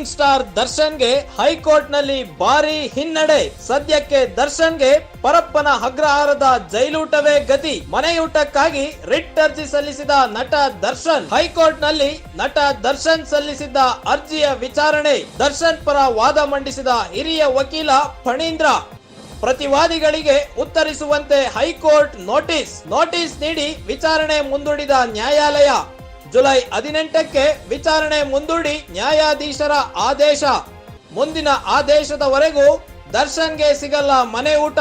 Rising star ದರ್ಶನ್ಗೆ ಹೈಕೋರ್ಟ್ನಲ್ಲಿ ಭಾರಿ ಹಿನ್ನಡೆ. ಸದ್ಯಕ್ಕೆ ದರ್ಶನ್ಗೆ ಪರಪ್ಪನ ಅಗ್ರಹಾರದ ಜೈಲೂಟವೇ ಗತಿ. ಮನೆಯೂಟಕ್ಕಾಗಿ ರಿಟ್ ಅರ್ಜಿ ಸಲ್ಲಿಸಿದ ನಟ ದರ್ಶನ್. ಹೈಕೋರ್ಟ್ನಲ್ಲಿ ನಟ ದರ್ಶನ್ ಸಲ್ಲಿಸಿದ್ದ ಅರ್ಜಿಯ ವಿಚಾರಣೆ. ದರ್ಶನ್ ಪರ ವಾದ ಮಂಡಿಸಿದ ಹಿರಿಯ ವಕೀಲ ಫಣೀಂದ್ರ. ಪ್ರತಿವಾದಿಗಳಿಗೆ ಉತ್ತರಿಸುವಂತೆ ಹೈಕೋರ್ಟ್ ನೋಟಿಸ್ ನೀಡಿ ವಿಚಾರಣೆ ಮುಂದೂಡಿದ ನ್ಯಾಯಾಲಯ. ಜುಲೈ 18ಕ್ಕೆ ವಿಚಾರಣೆ ಮುಂದೂಡಿ ನ್ಯಾಯಾಧೀಶರ ಆದೇಶ. ಮುಂದಿನ ಆದೇಶದವರೆಗೂ ದರ್ಶನ್ಗೆ ಸಿಗಲ್ಲ ಮನೆ ಊಟ.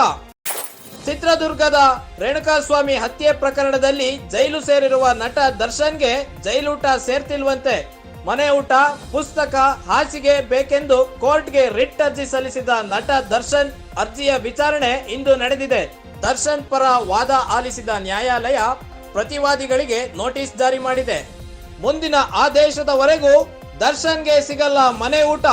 ಚಿತ್ರದುರ್ಗದ ರೇಣುಕಾಸ್ವಾಮಿ ಹತ್ಯೆ ಪ್ರಕರಣದಲ್ಲಿ ಜೈಲು ಸೇರಿರುವ ನಟ ದರ್ಶನ್ಗೆ ಜೈಲೂಟ ಸೇರ್ತಿಲ್ವಂತೆ. ಮನೆ ಊಟ, ಪುಸ್ತಕ, ಹಾಸಿಗೆ ಬೇಕೆಂದು ಕೋರ್ಟ್ಗೆ ರಿಟ್ ಅರ್ಜಿ ಸಲ್ಲಿಸಿದ ನಟ ದರ್ಶನ್ ಅರ್ಜಿಯ ವಿಚಾರಣೆ ಇಂದು ನಡೆದಿದೆ. ದರ್ಶನ್ ಪರ ವಾದ ಆಲಿಸಿದ ನ್ಯಾಯಾಲಯ ಪ್ರತಿವಾದಿಗಳಿಗೆ ನೋಟಿಸ್ ಜಾರಿ ಮಾಡಿದೆ. ಮುಂದಿನ ಆದೇಶದವರೆಗೂ ದರ್ಶನ್ಗೆ ಸಿಗಲ್ಲ ಮನೆ ಊಟ.